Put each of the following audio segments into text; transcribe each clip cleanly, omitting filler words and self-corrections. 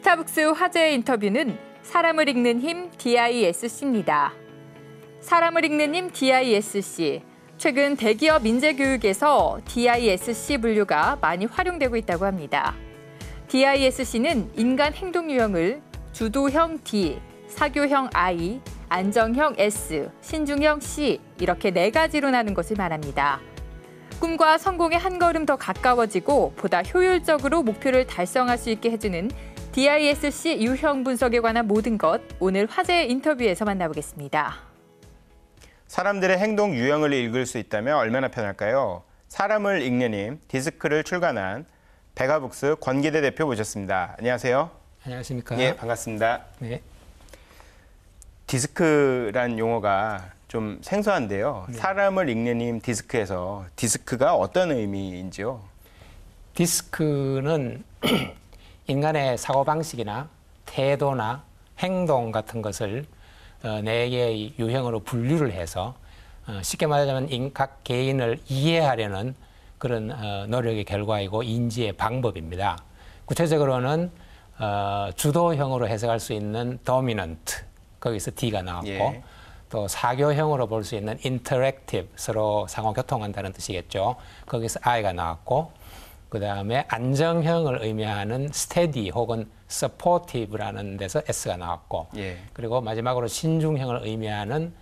스타벅스 화제의 인터뷰는 사람을 읽는 힘 DISC입니다. 사람을 읽는 힘 DISC. 최근 대기업 인재교육에서 DISC 분류가 많이 활용되고 있다고 합니다. DISC는 인간 행동 유형을 주도형 D, 사교형 I, 안정형 S, 신중형 C 이렇게 4가지로 나눈 것을 말합니다. 꿈과 성공에 한 걸음 더 가까워지고 보다 효율적으로 목표를 달성할 수 있게 해주는 DISC 유형 분석에 관한 모든 것 오늘 화제의 인터뷰에서 만나보겠습니다. 사람들의 행동 유형을 읽을 수 있다면 얼마나 편할까요? 사람을 읽는 힘 디스크를 출간한 베가북스 권기대 대표 모셨습니다. 안녕하세요. 안녕하십니까? 예, 반갑습니다. 네. 디스크란 용어가 좀 생소한데요. 네. 사람을 읽는 힘 디스크에서 디스크가 어떤 의미인지요? 디스크는 인간의 사고방식이나 태도나 행동 같은 것을 4개의 유형으로 분류를 해서 쉽게 말하자면 각 개인을 이해하려는 그런 노력의 결과이고 인지의 방법입니다. 구체적으로는 주도형으로 해석할 수 있는 dominant, 거기서 D가 나왔고 예. 또 사교형으로 볼 수 있는 interactive, 서로 상호교통한다는 뜻이겠죠. 거기서 I가 나왔고 그다음에 안정형을 의미하는 steady 혹은 supportive라는 데서 S가 나왔고 예. 그리고 마지막으로 신중형을 의미하는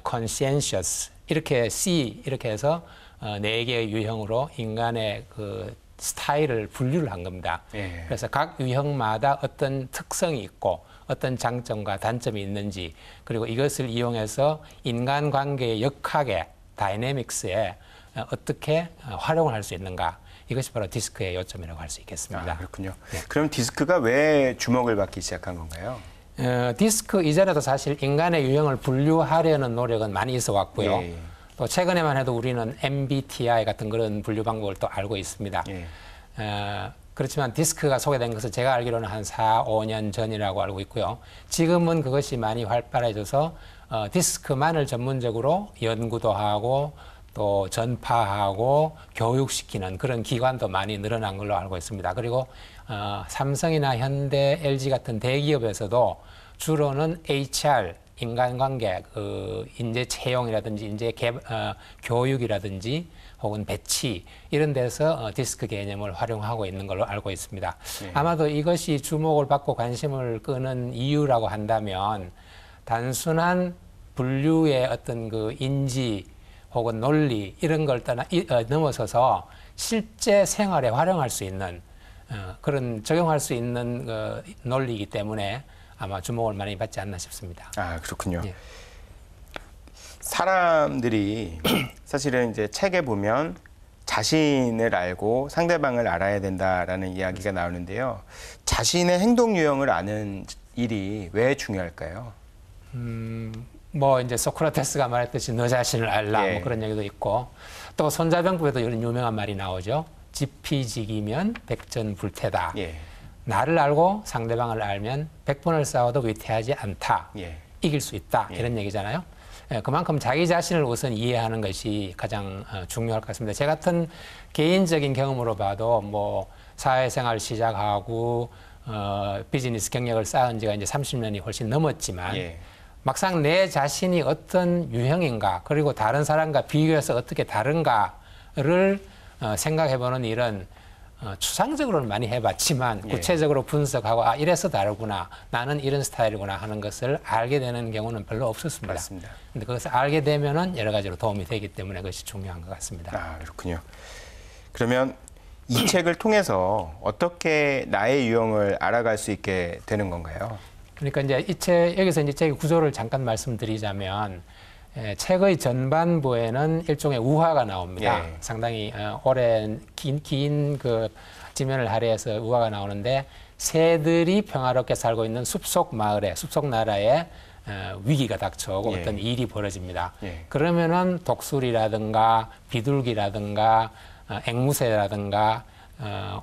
conscientious 이렇게 C 이렇게 해서 4개의 유형으로 인간의 그 스타일을 분류를 한 겁니다. 예. 그래서 각 유형마다 어떤 특성이 있고 어떤 장점과 단점이 있는지 그리고 이것을 이용해서 인간관계의 역학의 다이내믹스에 어떻게 활용을 할 수 있는가 이것이 바로 디스크의 요점이라고 할 수 있겠습니다. 아, 그렇군요. 네. 그럼 디스크가 왜 주목을 받기 시작한 건가요? 디스크 이전에도 사실 인간의 유형을 분류하려는 노력은 많이 있어 왔고요. 예. 또 최근에만 해도 우리는 MBTI 같은 그런 분류 방법을 또 알고 있습니다. 예. 그렇지만 디스크가 소개된 것은 제가 알기로는 한 4, 5년 전이라고 알고 있고요. 지금은 그것이 많이 활발해져서 디스크만을 전문적으로 연구도 하고 또 전파하고 교육시키는 그런 기관도 많이 늘어난 걸로 알고 있습니다. 그리고 삼성이나 현대, LG 같은 대기업에서도 주로는 HR, 인간관계, 인재 채용이라든지 인재 교육이라든지 혹은 배치 이런 데서 디스크 개념을 활용하고 있는 걸로 알고 있습니다. 네. 아마도 이것이 주목을 받고 관심을 끄는 이유라고 한다면 단순한 분류의 어떤 그 인지 혹은 논리 이런 걸 넘어서서 실제 생활에 활용할 수 있는 그런 적용할 수 있는 논리이기 때문에 아마 주목을 많이 받지 않나 싶습니다. 아, 그렇군요. 예. 사람들이 사실은 이제 책에 보면 자신을 알고 상대방을 알아야 된다라는 이야기가 나오는데요. 자신의 행동 유형을 아는 일이 왜 중요할까요? 뭐 이제 소크라테스가 말했듯이 너 자신을 알라 예. 뭐 그런 얘기도 있고 또 손자병법에도 이런 유명한 말이 나오죠. 지피지기면 백전불태다. 예. 나를 알고 상대방을 알면 100번을 싸워도 위태하지 않다. 예. 이길 수 있다. 예. 이런 얘기잖아요. 그만큼 자기 자신을 우선 이해하는 것이 가장 중요할 것 같습니다. 제 같은 개인적인 경험으로 봐도 뭐 사회생활 시작하고 비즈니스 경력을 쌓은 지가 이제 30년이 훨씬 넘었지만 예. 막상 내 자신이 어떤 유형인가 그리고 다른 사람과 비교해서 어떻게 다른가를 생각해보는 일은 추상적으로는 많이 해봤지만 예. 구체적으로 분석하고 아 이래서 다르구나 나는 이런 스타일이구나 하는 것을 알게 되는 경우는 별로 없었습니다. 맞습니다. 근데 그것을 알게 되면은 여러 가지로 도움이 되기 때문에 그것이 중요한 것 같습니다. 아, 그렇군요. 그러면 이 책을 통해서 어떻게 나의 유형을 알아갈 수 있게 되는 건가요? 그러니까 이제 여기서 이제 책의 구조를 잠깐 말씀드리자면 책의 전반부에는 일종의 우화가 나옵니다. 예. 상당히 오랜 긴 그 지면을 할애해서 우화가 나오는데 새들이 평화롭게 살고 있는 숲속 마을에 숲속 나라에 위기가 닥쳐오고 예. 어떤 일이 벌어집니다. 예. 그러면은 독수리라든가 비둘기라든가 앵무새라든가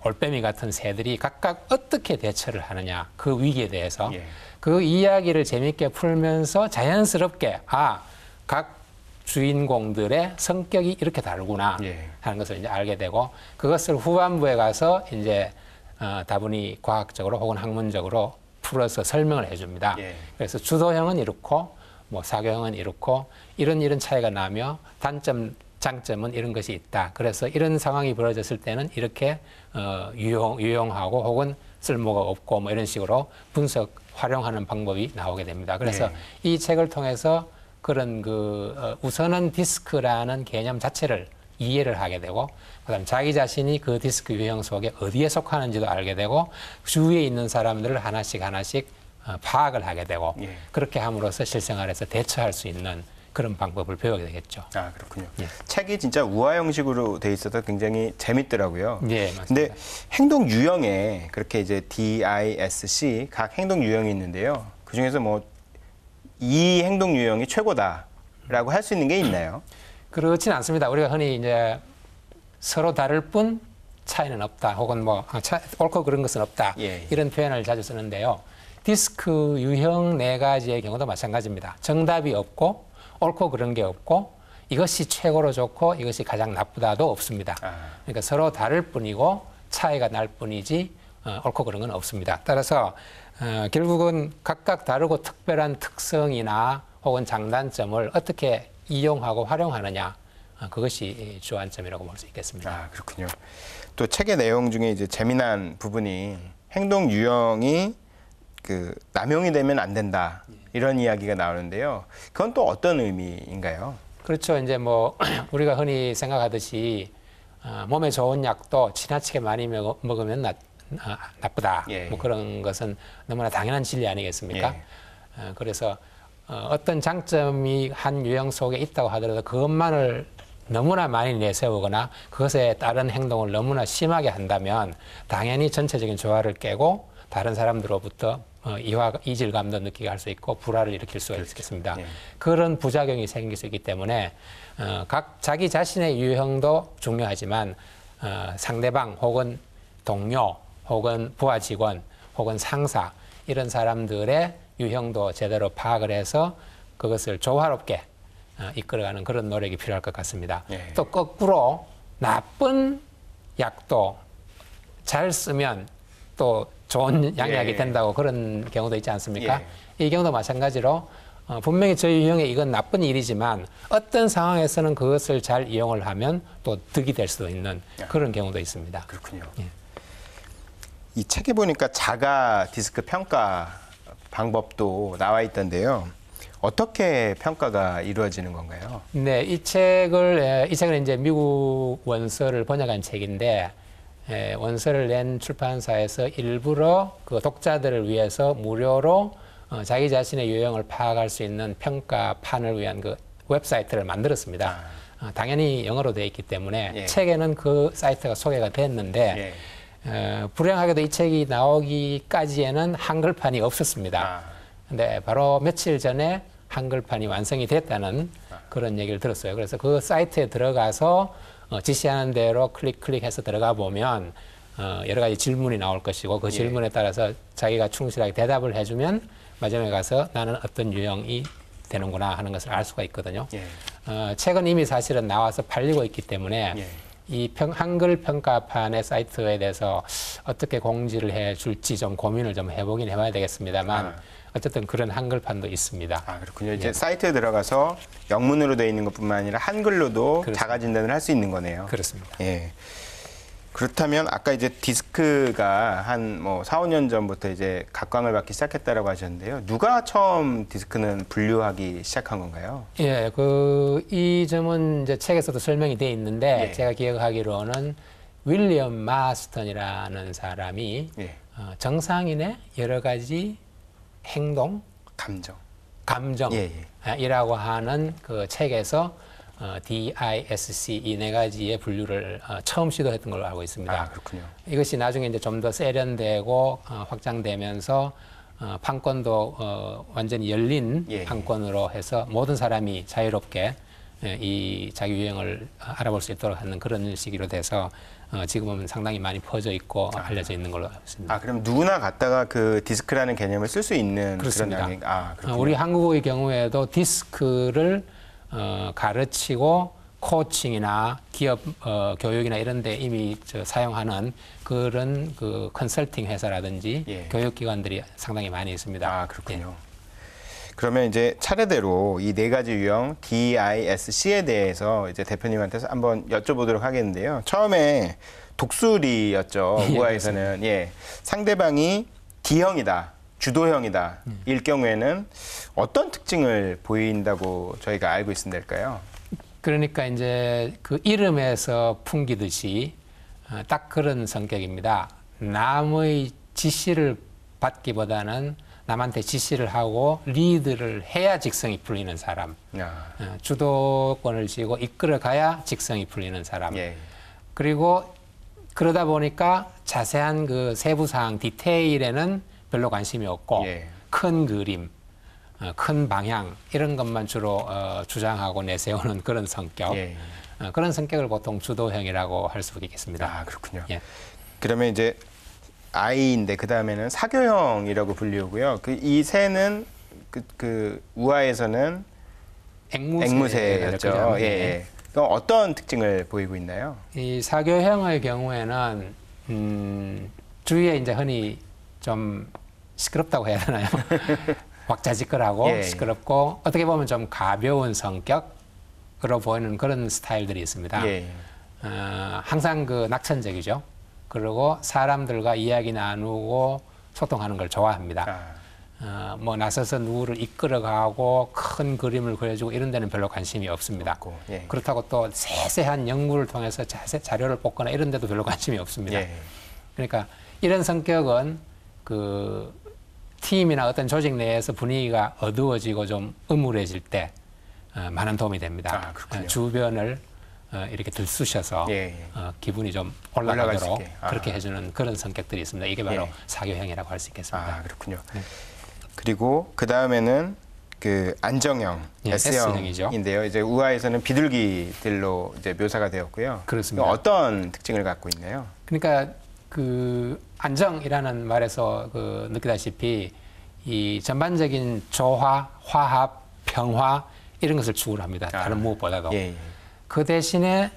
올빼미 같은 새들이 각각 어떻게 대처를 하느냐 그 위기에 대해서 예. 그 이야기를 재밌게 풀면서 자연스럽게 각 주인공들의 성격이 이렇게 다르구나 예. 하는 것을 이제 알게 되고 그것을 후반부에 가서 이제 다분히 과학적으로 혹은 학문적으로 풀어서 설명을 해줍니다. 예. 그래서 주도형은 이렇고 뭐 사교형은 이렇고 이런 차이가 나며 단점, 장점은 이런 것이 있다. 그래서 이런 상황이 벌어졌을 때는 이렇게 유용하고 혹은 쓸모가 없고 뭐 이런 식으로 분석, 활용하는 방법이 나오게 됩니다. 그래서 네. 이 책을 통해서 그런 우선은 디스크라는 개념 자체를 이해를 하게 되고 그다음 자기 자신이 그 디스크 유형 속에 어디에 속하는지도 알게 되고 주위에 있는 사람들을 하나씩 파악을 하게 되고 예. 그렇게 함으로써 실생활에서 대처할 수 있는 그런 방법을 배우게 되겠죠. 아, 그렇군요. 예. 책이 진짜 우화 형식으로 돼 있어서 굉장히 재밌더라고요. 예, 맞습니다. 근데 행동 유형에 그렇게 이제 DISC 각 행동 유형이 있는데요. 그 중에서 뭐 이 행동 유형이 최고다라고 할 수 있는 게 있나요? 그렇진 않습니다. 우리가 흔히 이제 서로 다를 뿐 차이는 없다. 혹은 뭐 옳고 그런 것은 없다. 예. 이런 표현을 자주 쓰는데요. 디스크 유형 4가지의 경우도 마찬가지입니다. 정답이 없고 옳고 그런 게 없고 이것이 최고로 좋고 이것이 가장 나쁘다도 없습니다. 그러니까 서로 다를 뿐이고 차이가 날 뿐이지 옳고 그런 건 없습니다. 따라서 결국은 각각 다르고 특별한 특성이나 혹은 장단점을 어떻게 이용하고 활용하느냐 그것이 주안점이라고 볼 수 있겠습니다. 아, 그렇군요. 또 책의 내용 중에 이제 재미난 부분이 행동 유형이 남용이 되면 안 된다 이런 이야기가 나오는데요. 그건 또 어떤 의미인가요? 그렇죠. 이제 뭐 우리가 흔히 생각하듯이 몸에 좋은 약도 지나치게 많이 먹으면 나쁘다. 예. 뭐 그런 것은 너무나 당연한 진리 아니겠습니까? 예. 그래서 어떤 장점이 한 유형 속에 있다고 하더라도 그것만을 너무나 많이 내세우거나 그것에 따른 행동을 너무나 심하게 한다면 당연히 전체적인 조화를 깨고 다른 사람들로부터 이질감도 느끼게 할 수 있고 불화를 일으킬 수가 있겠습니다. 예. 그런 부작용이 생길 수 있기 때문에 각 자기 자신의 유형도 중요하지만 상대방 혹은 동료 혹은 부하 직원 혹은 상사 이런 사람들의 유형도 제대로 파악을 해서 그것을 조화롭게 이끌어가는 그런 노력이 필요할 것 같습니다. 예. 또 거꾸로 나쁜 약도 잘 쓰면 또 좋은 양약이 예. 된다고 그런 경우도 있지 않습니까? 이 경우도 마찬가지로 분명히 저희 유형에 이건 나쁜 일이지만 어떤 상황에서는 그것을 잘 이용을 하면 또 득이 될 수도 있는 그런 경우도 있습니다. 그렇군요. 예. 이 책에 보니까 자가 디스크 평가 방법도 나와 있던데요. 어떻게 평가가 이루어지는 건가요? 네, 이 책은 이제 미국 원서를 번역한 책인데 원서를 낸 출판사에서 일부러 그 독자들을 위해서 무료로 자기 자신의 유형을 파악할 수 있는 평가판을 위한 그 웹사이트를 만들었습니다. 당연히 영어로 되어 있기 때문에 예. 책에는 그 사이트가 소개가 됐는데 불행하게도 이 책이 나오기까지에는 한글판이 없었습니다. 근데 바로 며칠 전에 한글판이 완성이 됐다는 그런 얘기를 들었어요. 그래서 그 사이트에 들어가서 지시하는 대로 클릭해서 들어가 보면 여러 가지 질문이 나올 것이고 그 질문에 따라서 자기가 충실하게 대답을 해주면 마지막에 가서 나는 어떤 유형이 되는구나 하는 것을 알 수가 있거든요. 책은 이미 사실은 나와서 팔리고 있기 때문에 이 한글 평가판의 사이트에 대해서 어떻게 공지를 해줄지 좀 고민을 좀 해보긴 해봐야 되겠습니다만 어쨌든 그런 한글판도 있습니다. 아, 그렇군요. 이제 사이트에 들어가서 영문으로 되어 있는 것뿐만 아니라 한글로도 그렇습니다. 자가 진단을 할 수 있는 거네요. 그렇습니다. 예. 그렇다면 아까 이제 디스크가 한 뭐 4, 5년 전부터 이제 각광을 받기 시작했다라고 하셨는데요. 누가 처음 디스크는 분류하기 시작한 건가요? 예, 이 점은 이제 책에서도 설명이 되어 있는데 제가 기억하기로는 윌리엄 마스턴이라는 사람이 정상인의 여러 가지 행동, 감정이라고 하는 그 책에서 DISC 이 4가지의 분류를 처음 시도했던 걸로 알고 있습니다. 아, 그렇군요. 이것이 나중에 이제 좀 더 세련되고 확장되면서 판권도 완전히 열린 판권으로 해서 모든 사람이 자유롭게 이 자기 유형을 알아볼 수 있도록 하는 그런 시기로 돼서 지금은 상당히 많이 퍼져 있고 알려져 있는 걸로 알고 있습니다. 아, 그럼 누구나 갖다가 그 디스크라는 개념을 쓸 수 있는 그렇습니다. 그런 그렇군요. 우리 한국의 경우에도 디스크를 가르치고 코칭이나 기업 교육이나 이런 데 이미 사용하는 그런 그 컨설팅 회사라든지 예. 교육기관들이 상당히 많이 있습니다. 아, 그렇군요. 그러면 이제 차례대로 이 네 가지 유형 DISC에 대해서 이제 대표님한테서 한번 여쭤보도록 하겠는데요. 처음에 독수리였죠. 예, 우아에서는 상대방이 D형이다, 주도형이다 일 경우에는 어떤 특징을 보인다고 저희가 알고 있으면 될까요? 그러니까 이제 그 이름에서 풍기듯이 딱 그런 성격입니다. 남의 지시를 받기보다는 남한테 지시를 하고 리드를 해야 직성이 풀리는 사람. 주도권을 쥐고 이끌어가야 직성이 풀리는 사람. 예. 그리고 그러다 보니까 자세한 그 세부사항 디테일에는 별로 관심이 없고 예. 큰 그림, 큰 방향 이런 것만 주로 주장하고 내세우는 그런 성격. 예. 그런 성격을 보통 주도형이라고 할 수 있겠습니다. 아, 그렇군요. 예. 그러면 이제 I인데 그 다음에는 사교형이라고 불리우고요. 이 새는 그 우아에서는 앵무새였죠. 예, 예. 그럼 어떤 특징을 보이고 있나요? 이 사교형의 경우에는 주위에 이제 흔히 좀 시끄럽다고 해야 되나요? 왁자지껄하고 예. 시끄럽고 어떻게 보면 좀 가벼운 성격으로 보이는 그런 스타일들이 있습니다. 예. 항상 그 낙천적이죠. 그리고 사람들과 이야기 나누고 소통하는 걸 좋아합니다. 뭐 나서서 누구를 이끌어가고 큰 그림을 그려주고 이런 데는 별로 관심이 없습니다. 예. 그렇다고 또 세세한 연구를 통해서 자료를 뽑거나 이런 데도 별로 관심이 없습니다. 예. 그러니까 이런 성격은 그 팀이나 어떤 조직 내에서 분위기가 어두워지고 좀 음울해질 때 많은 도움이 됩니다. 아, 그렇군요. 주변을 이렇게 들쑤셔서 예. 기분이 좀 올라가도록 아. 그렇게 해주는 그런 성격들이 있습니다. 이게 바로 예. 사교형이라고 할 수 있겠습니다. 아, 그렇군요. 네. 그리고 그 다음에는 그 안정형, 예, S형이죠. S형인데요. 이제 우아에서는 비둘기들로 이제 묘사가 되었고요. 그렇습니다. 어떤 특징을 갖고 있나요? 그러니까 그 안정이라는 말에서 그 느끼다시피 이 전반적인 조화, 화합, 평화 이런 것을 추구를 합니다. 다른 무엇보다도. 예, 예. 그 대신에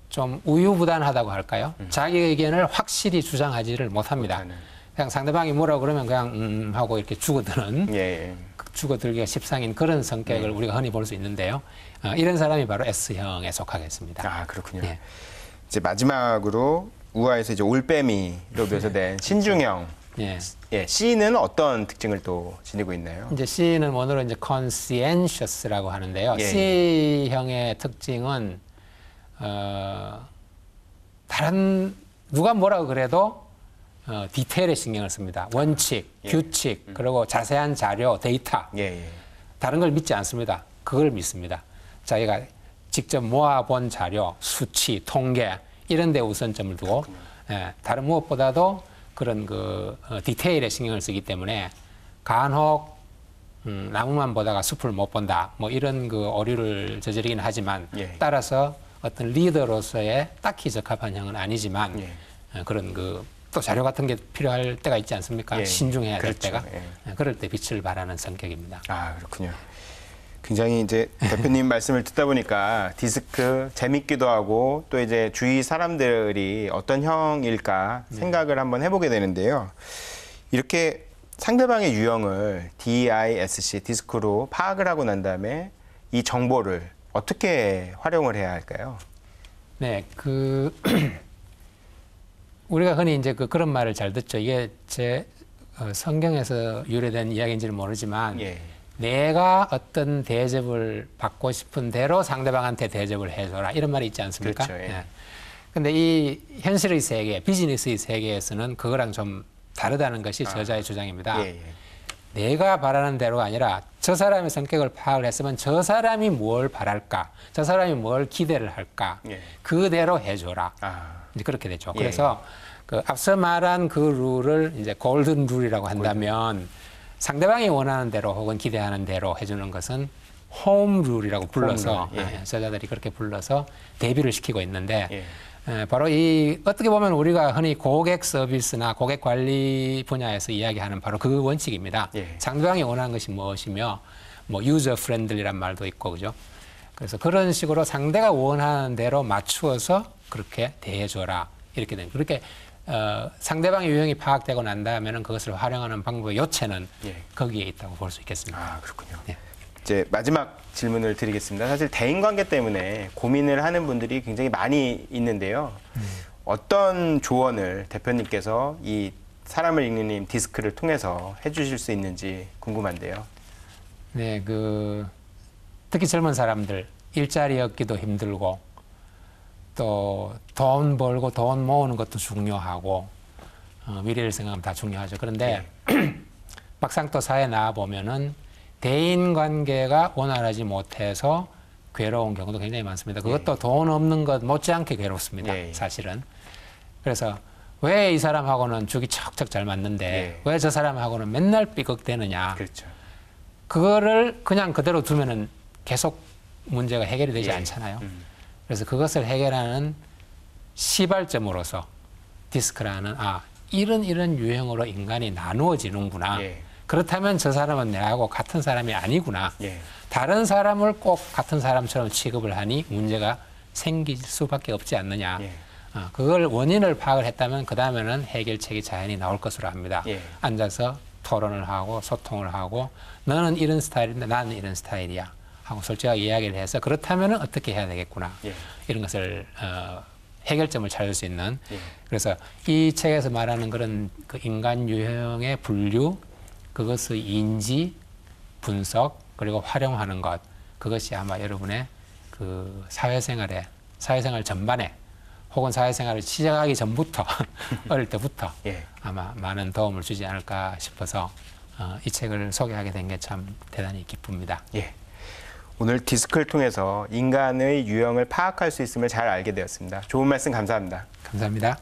좀 우유부단하다고 할까요? 자기 의견을 확실히 주장하지를 못합니다. 못하는. 그냥 상대방이 뭐라고 그러면 그냥 하고 이렇게 죽어드는 예. 죽어들기가 십상인 그런 성격을 우리가 흔히 볼 수 있는데요. 이런 사람이 바로 S형에 속하겠습니다. 아, 그렇군요. 예. 이제 마지막으로 우아에서 이제 올빼미로 묘사된 신중형. 예. 예, C는 어떤 특징을 또 지니고 있나요? 이제 C는 원어로 이제 conscientious라고 하는데요. 예. C형의 특징은 다른 누가 뭐라고 그래도 디테일에 신경을 씁니다. 원칙, 예. 규칙, 그리고 자세한 자료, 데이터. 예, 예. 다른 걸 믿지 않습니다. 그걸 믿습니다. 자기가 직접 모아본 자료, 수치, 통계 이런 데 우선점을 두고 다른 무엇보다도 그런 그 디테일에 신경을 쓰기 때문에 간혹 나무만 보다가 숲을 못 본다. 뭐 이런 그 오류를 저지르긴 하지만 예. 따라서 어떤 리더로서의 딱히 적합한 형은 아니지만 예. 그런 그 또 자료 같은 게 필요할 때가 있지 않습니까? 예. 신중해야 될 그렇죠. 때가 예. 그럴 때 빛을 발하는 성격입니다. 아, 그렇군요. 굉장히 이제 대표님 말씀을 듣다 보니까 디스크 재밌기도 하고 또 이제 주위 사람들이 어떤 형일까 생각을 한번 해보게 되는데요. 이렇게 상대방의 유형을 DISC, 디스크로 파악을 하고 난 다음에 이 정보를 어떻게 활용을 해야 할까요? 네, 우리가 흔히 이제 그런 말을 잘 듣죠. 이게 제 성경에서 유래된 이야기인지는 모르지만 예. 내가 어떤 대접을 받고 싶은 대로 상대방한테 대접을 해줘라 이런 말이 있지 않습니까? 그렇죠, 예. 네. 근데 이 현실의 세계, 비즈니스의 세계에서는 그거랑 좀 다르다는 것이 저자의 주장입니다. 예, 예. 내가 바라는 대로가 아니라 저 사람의 성격을 파악을 했으면 저 사람이 뭘 바랄까, 저 사람이 뭘 기대를 할까, 예. 그대로 해줘라. 이제 그렇게 되죠. 그래서 그 앞서 말한 그 룰을 이제 골든 룰이라고 한다면 상대방이 원하는 대로 혹은 기대하는 대로 해주는 것은 홈 룰이라고 불러서 저자들이 그렇게 불러서 대비를 시키고 있는데 바로 이 어떻게 보면 우리가 흔히 고객 서비스나 고객 관리 분야에서 이야기하는 바로 그 원칙입니다. 상대방이 원하는 것이 무엇이며 뭐 유저 프렌들리란 말도 있고 그죠? 그래서 그런 식으로 상대가 원하는 대로 맞추어서 그렇게 대해줘라. 이렇게 된. 그렇게 상대방의 유형이 파악되고 난 다음에는 그것을 활용하는 방법의 요체는 거기에 있다고 볼 수 있겠습니다. 아, 그렇군요. 네. 이제 마지막 질문을 드리겠습니다. 사실 대인관계 때문에 고민을 하는 분들이 굉장히 많이 있는데요. 어떤 조언을 대표님께서 이 사람을 읽는 힘 디스크를 통해서 해주실 수 있는지 궁금한데요. 네, 특히 젊은 사람들 일자리 얻기도 힘들고 또 돈 벌고 돈 모으는 것도 중요하고 미래를 생각하면 다 중요하죠. 그런데 막상 또 사회에 나와 보면은 대인 관계가 원활하지 못해서 괴로운 경우도 굉장히 많습니다. 그것도 돈 없는 것 못지않게 괴롭습니다. 사실은. 그래서 왜 이 사람하고는 죽이 척척 잘 맞는데 왜 저 사람하고는 맨날 삐걱대느냐. 그렇죠. 그거를 그냥 그대로 두면은 계속 문제가 해결이 되지 않잖아요. 그래서 그것을 해결하는 시발점으로서 디스크라는 이런 유형으로 인간이 나누어지는구나. 그렇다면 저 사람은 내하고 같은 사람이 아니구나. 다른 사람을 꼭 같은 사람처럼 취급을 하니 문제가 생길 수밖에 없지 않느냐. 그걸 원인을 파악을 했다면 그 다음에는 해결책이 자연히 나올 것으로 합니다. 앉아서 토론을 하고 소통을 하고 너는 이런 스타일인데 나는 이런 스타일이야 하고 솔직하게 이야기를 해서 그렇다면 어떻게 해야 되겠구나. 이런 것을 해결점을 찾을 수 있는. 그래서 이 책에서 말하는 그런 그 인간 유형의 분류, 그것의 인지, 분석, 그리고 활용하는 것, 그것이 아마 여러분의 그 사회생활 전반에 혹은 사회생활을 시작하기 전부터 어릴 때부터 아마 많은 도움을 주지 않을까 싶어서 이 책을 소개하게 된 게 참 대단히 기쁩니다. 오늘 디스크를 통해서 인간의 유형을 파악할 수 있음을 잘 알게 되었습니다. 좋은 말씀 감사합니다. 감사합니다.